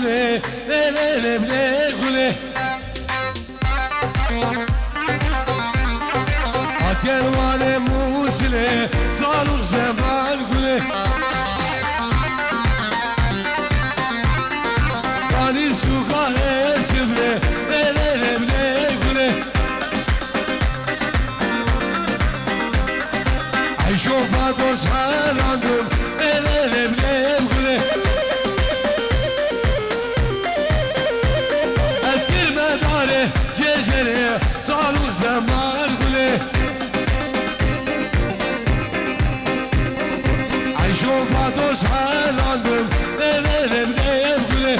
موسله ليلة بلي قولي Kervanı musile sağlık zemal güle Kani suka esibre elere bile güle Ayşofa dost harandım elere bile güle Eskir medare cezere sağlık zemal güle Şofa dost halandım Elerim neyem güle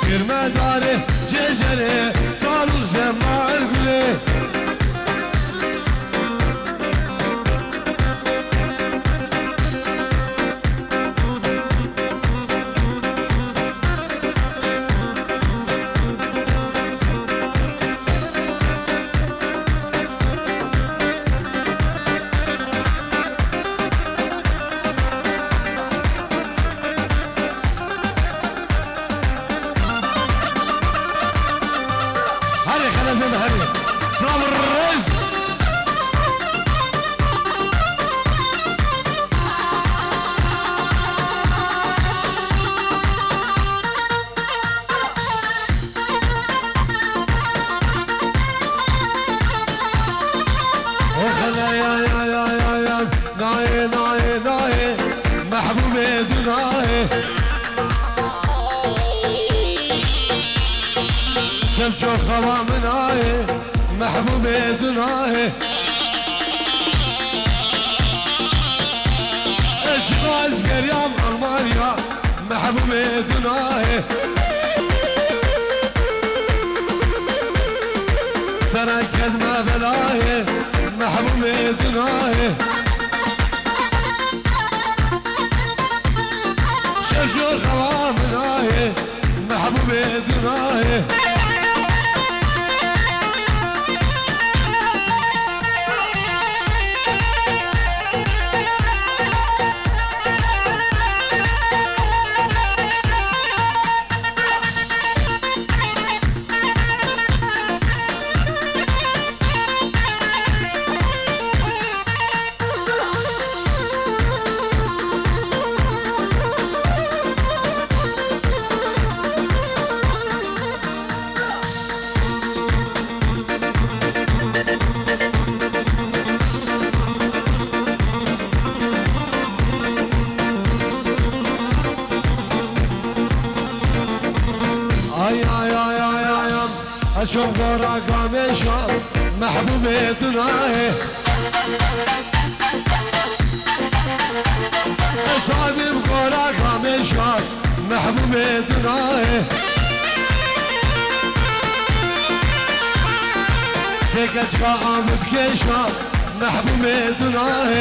Girme dare cezere Sağlık zemal güle شوف خوامناه محبوب دناه اشغاز قريام المانيا محبوب دناه سنة كدمة بلاه محبوب دناه شوف خوامناه محبوب دناه اشوف غراك عمشان محبوبتنا صادم غراك عمشان محبوبتنا سكت قامت كيشان محبوبتنا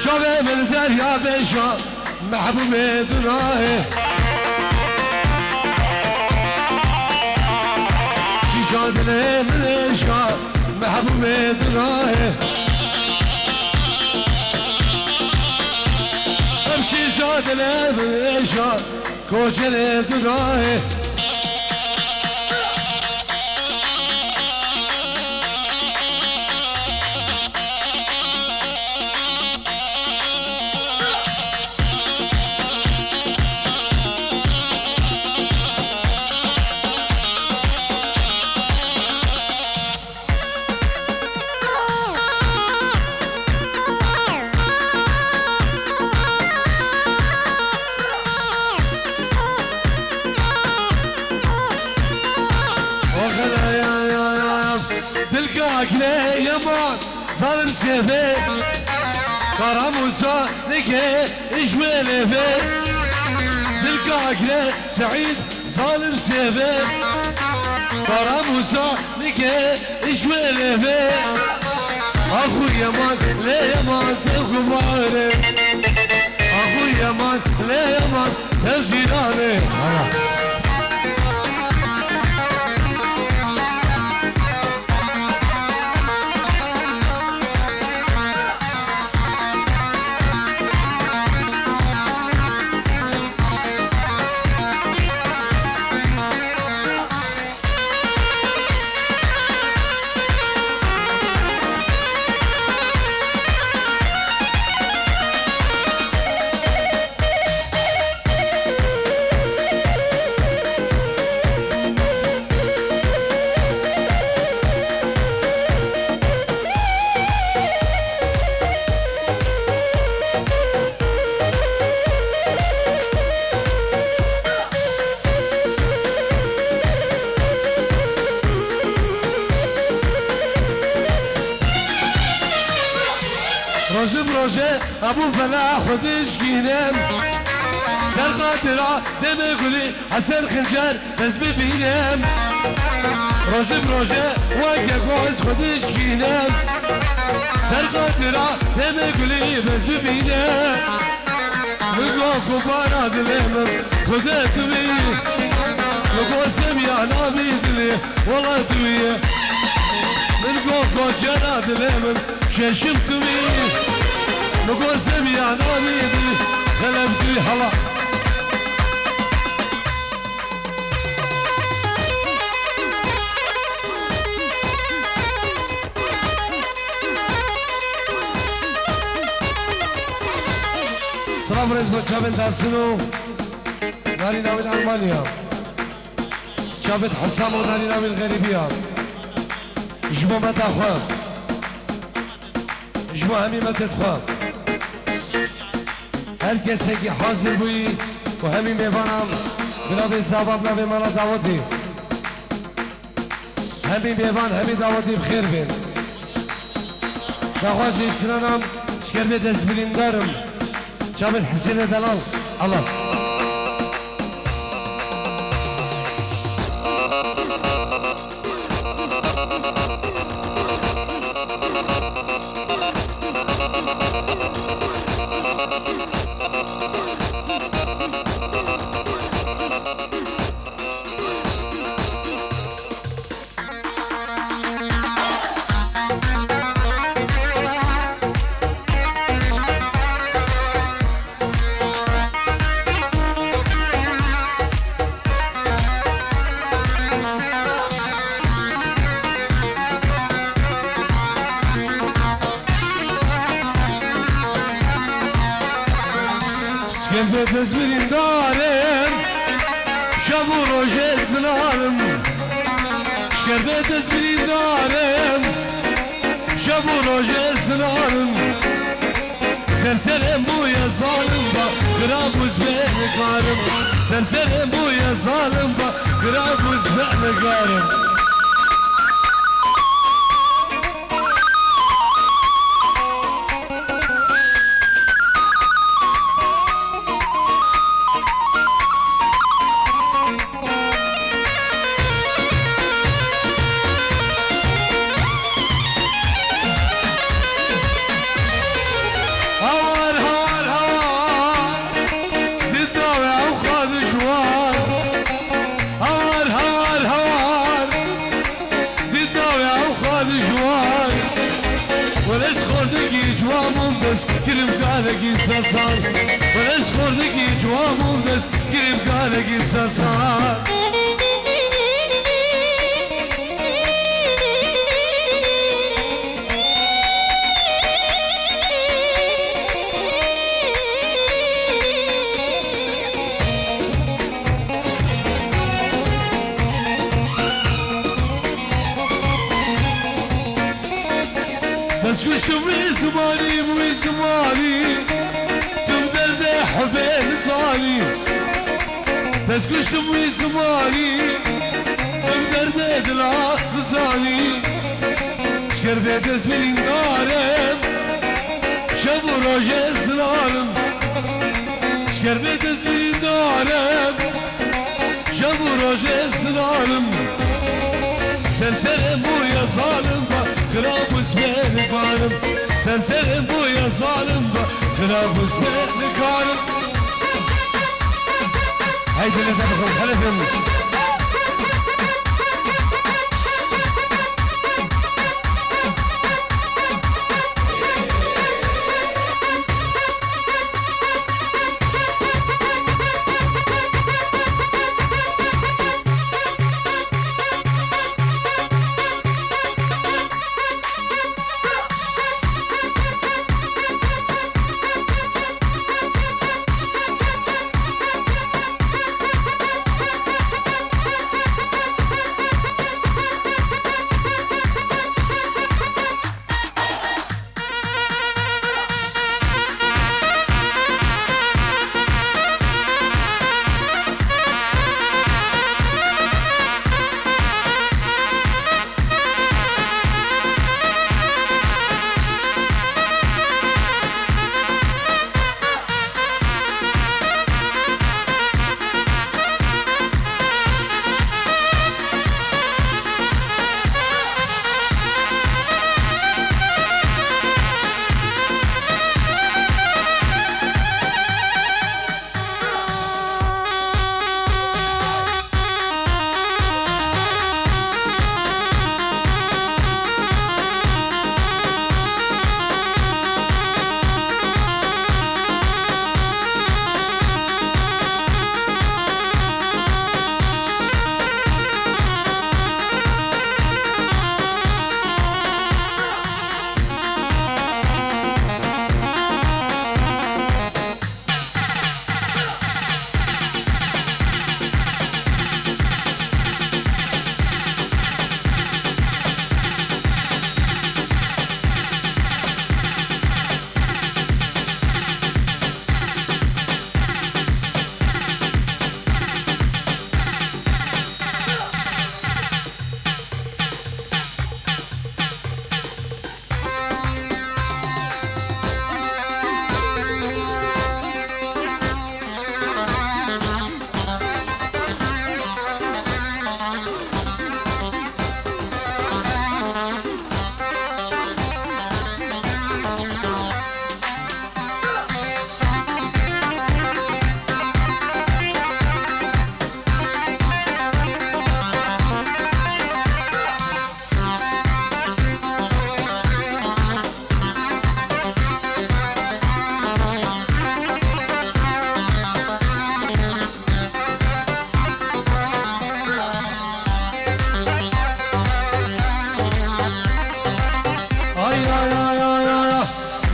شوفي من زريا بشان محبوبتنا شادني من الشاد محبوب دناه امشي شادني من الشاد كوجل دناه تلقاك لي يمان صار سيفي كراموسا نكي اجوالي في تلقاك لي سعيد ظالم سيفي كراموسا نكي اجوالي في اخو يمان لي يمان تغباري اخو يمان لي يمان تزيداني بروجه ابو فلاح خودش گیرم سر خاطره دم گلی حسن خنجر بس ببینم روژه وگه گوز خودش گیرم سر خاطره دم گلی بس ببینم نگاه کبارا دلم خدا توی نگاه سمیانا بیدلی والله توی نگاه کجانا دلم ششم توی نگاه سمیانا بیدلی خلم توی حلا سلام رئیس بچابن تاسنو داری ناوی المانیا شابت حسام و داری ناوی الغریبیا جمع متا خواه جمع همی متت خواه هر کسی که حاضر بوی و همی میبانم بنابه ساباب نابه مالا دعوتی همی میبان همی دعوتی بخیر بین دخوازی استرانم شکر به دزبرین دارم شابت حسین دلال الله Gel tezbirin darım Şabu roje sınarım Gel tezbirin darım Şabu roje sınarım Serserem bu yazalımda Kırabuz beni karım Serserem bu yazalımda Kırabuz beni karım Girim kalegi sasan Beres kordaki cuamum des Girim kalegi sasan بس كشم زماني مو زماني تم درد حبين صاني بس كشم زماني تم درد دلا صاني شكر بيت اسمين دارم شب روجه سرارم شكر بيت اسمين دارم شب روجه سرارم سرسرم بو يا ظالم Kırabız beni karım Sen senin bu yazalım da Kırabız beni karım Haydi ne demek halefim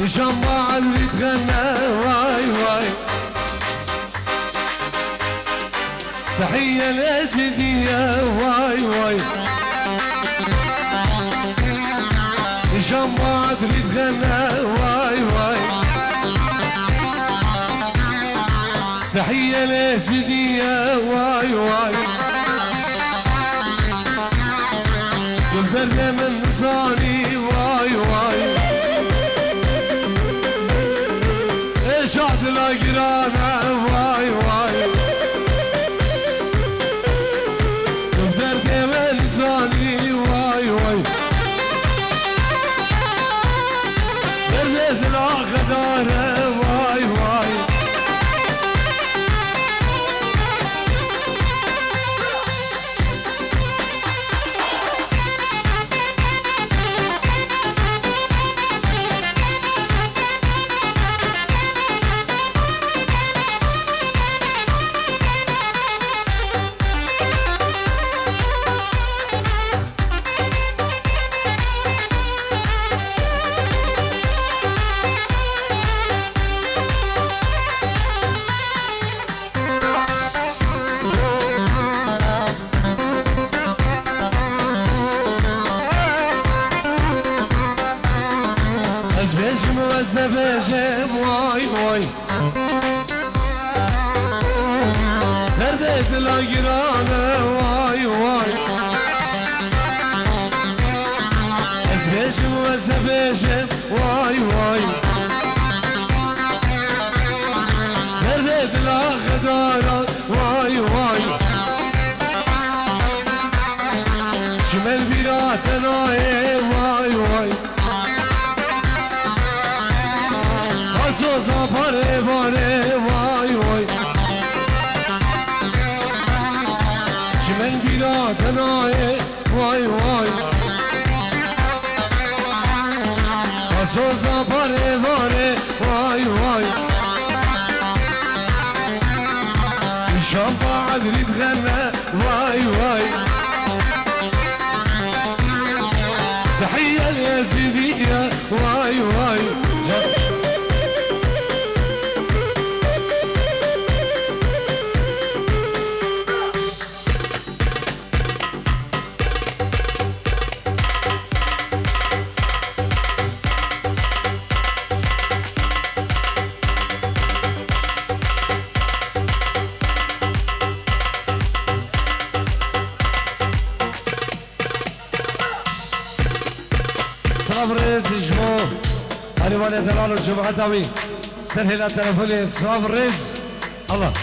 جمع اللي تغنى واي واي تحية لأسدية واي واي جمعت اللي تغنى واي واي تحية لأسدية واي واي قلت من نصاني واي واي شاد الأقرانة واي واي قلت من نصاني واي واي بردت الأخدارة واي واي الزباجب واي واي بردت الأقرانة واي واي الزباجب والزباجب واي واي بردت الأخضارة واي واي شمال بيراتنا واي واي Sosa pare pare vay vay Çimen biratına vay vay Sosa pare pare vay vay Şampa adri tغنى vay vay تحية اليزيدية واي واي صابريز جمو هاني وانا دلالو الجمعة تاوي سنهي لا تلفوني صابريز الله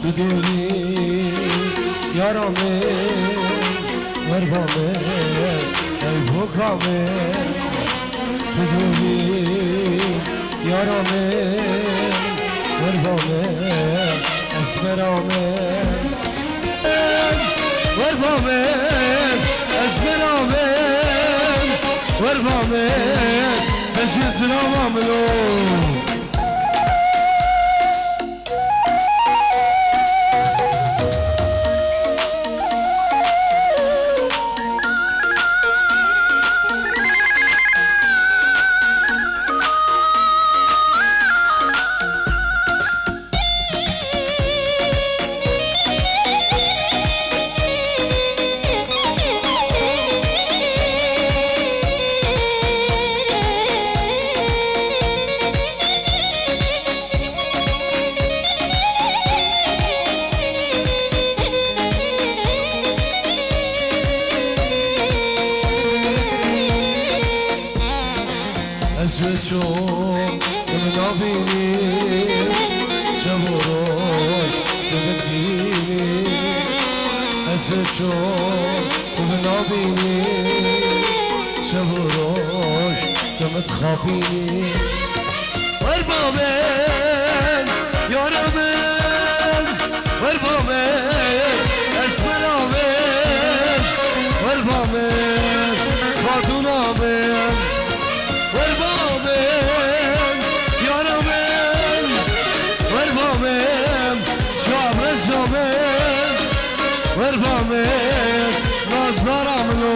تدوري يا رامي وربامي اي بوكامي تدوري يا رامي وربامي اسمرامي وربامي اسمرامي وربامي اش سلام عملو چون من آبینی شبوروش تبدیلی از چون من آبینی شبوروش تمت خافینی وربامن یارمن وربامن اسمرامن وربامن فاتونامن وربامن یارمن وربامن شابرزامن وربامن نازدارامنو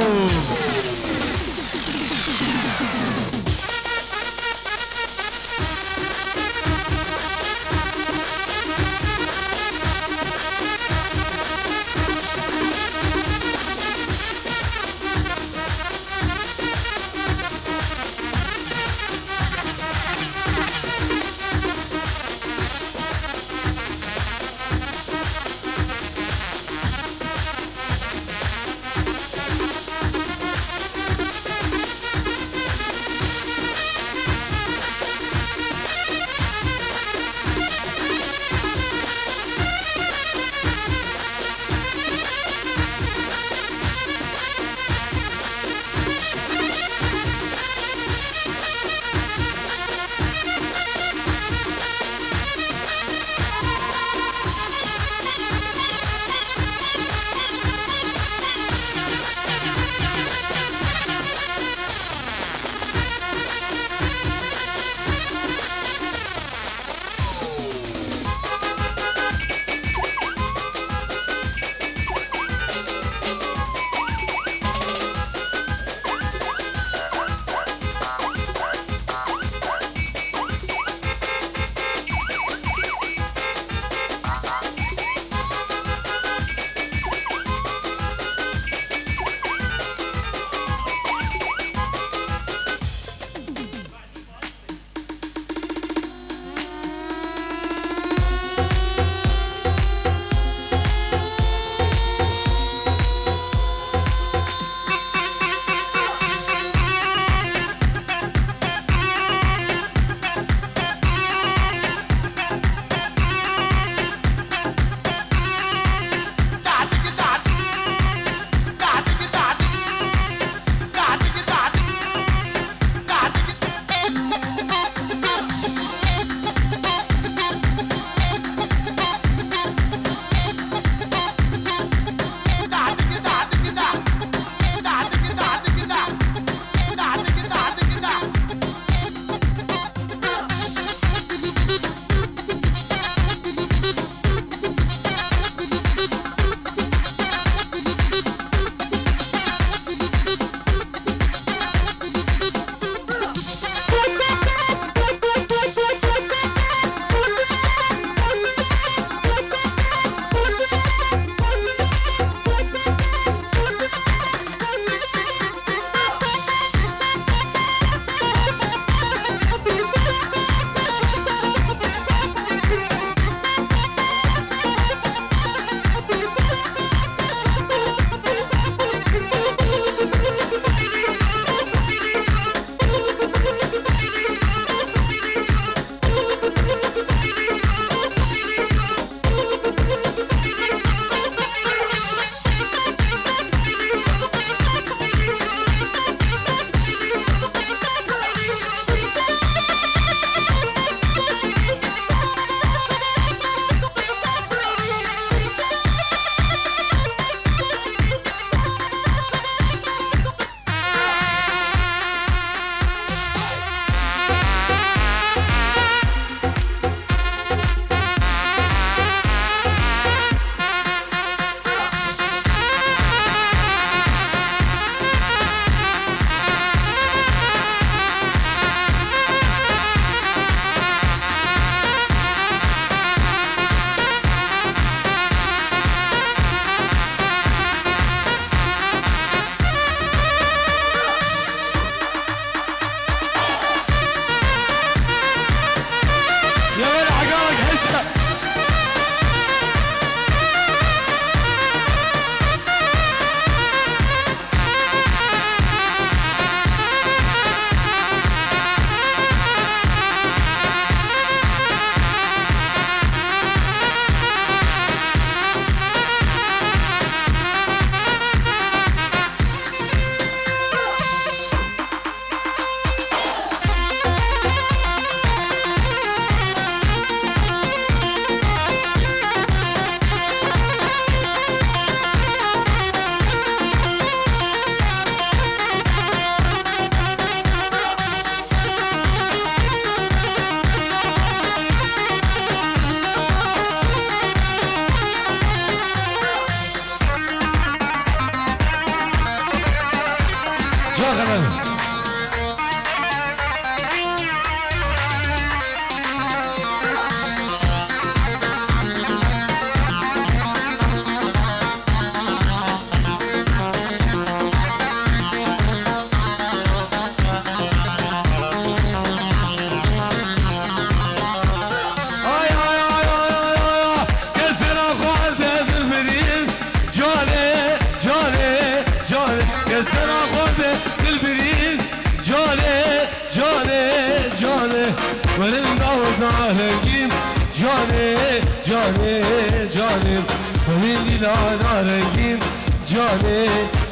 جانه جانه همین دیلان رنگیم جانه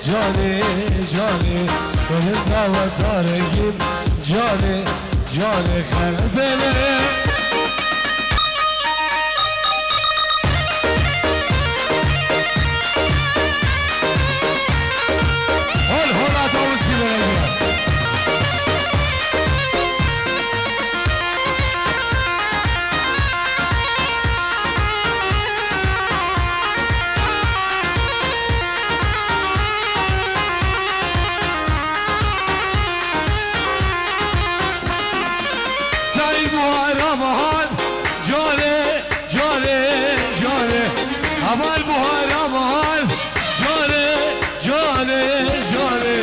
جانه جانه همین دعوت رنگیم جانه جانه خلفله رمضان جانه جانه جانه اول بوها رمضان جانه جانه جانه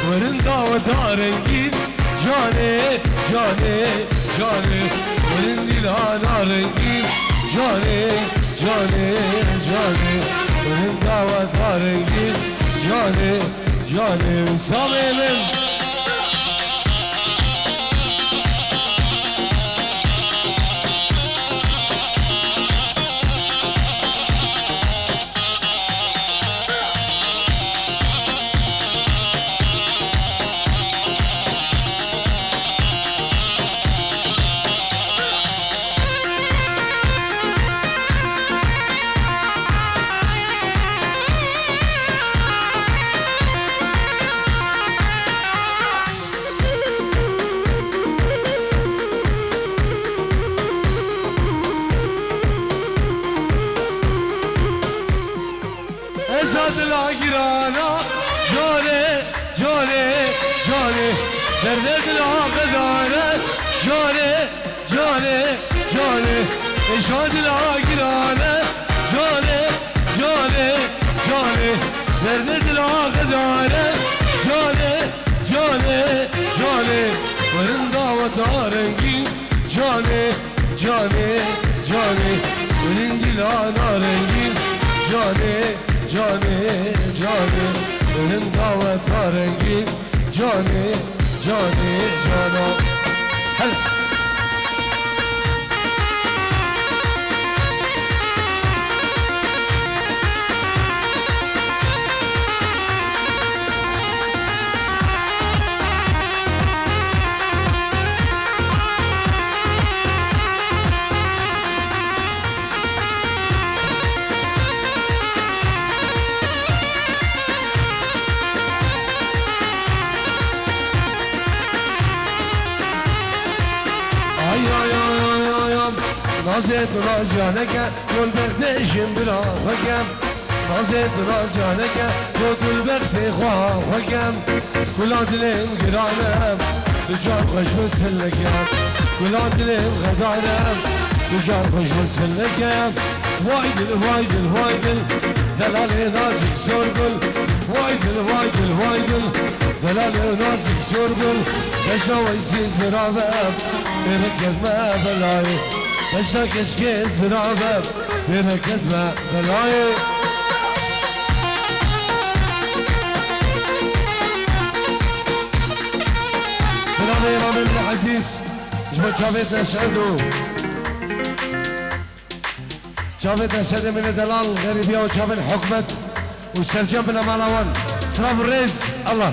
ورندا و دارنگی جانه جانه جانه ورندی لانا رنگی جانه جانه جانه ورندا و دارنگی جانه جانه سامن لا گرانا جانه جانه جانه درد لا قدانه جانه جانه جانه اشاد لا گرانه جانه جانه جانه درد لا قدانه جانه جانه جانه ورندا و دارنگی جانه جانه جانه ورندی لا نارنگی جانه جانه جانه benim davet rengi Cani cani cana Hadi نازت رازیانه که گل برده جنبرا وگم نازت رازیانه که گل برده خواه وگم کلا دلم گرانم دجار خوش مسلکم کلا دلم غدارم دجار خوش مسلکم وای دل وای دل وای دل دلال نازک سرگل وای دل وای دل وای دل دلال نازک سرگل بشنوی زرابم برکت ما بلای بشنا keşke zirabem bereket ve belayı Beraber İmam İbni Aziz Cuma Çavet Neşedu Çavet Neşedu Mine Delal Garibiye ve Çavet Hükmet ve Sercan bin Amalavan Sınav Reis Allah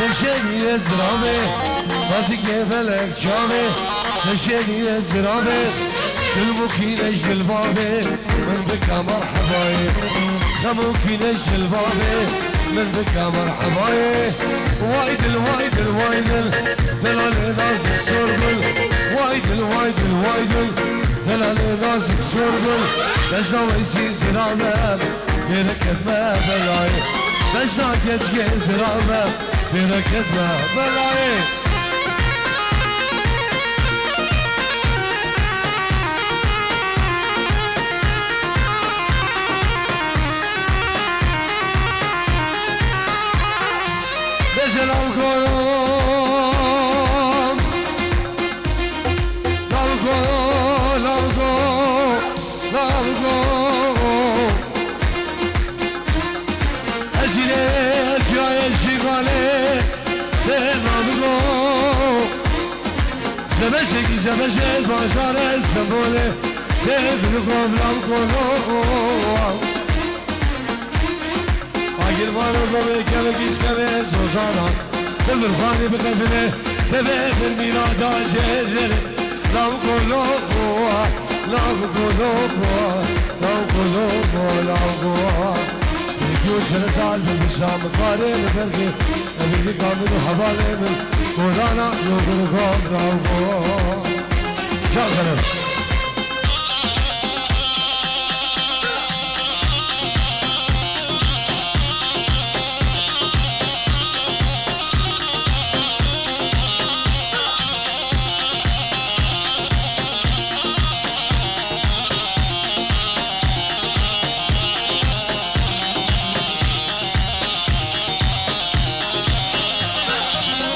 نشینی زرابه بازی که فلک جامه نشینی زرابه دل مکینش دلبابه من بکا مرحبای خموکینش دلبابه من بکا مرحبای وای دل وای دل وای دل دلال نازک سرگل وای دل وای دل وای دل دلال نازک سرگل بجنا ویسی زرابه برکت ما بلای بجنا کچک زرابه برکت ما بلای بجلال کنم زبشکی زبشک باشار استنبوله تبل گفلم کنو اگر وارو گوه کمه کش کمه سوزانا تبل خانی بقبله تبل میرادا جره لام کنو لام کنو لام کنو لام کنو یکیو چند سال بشام کاره ببرگی ابری کامل حواله من کورانا یوگر کام راو کو چال کنم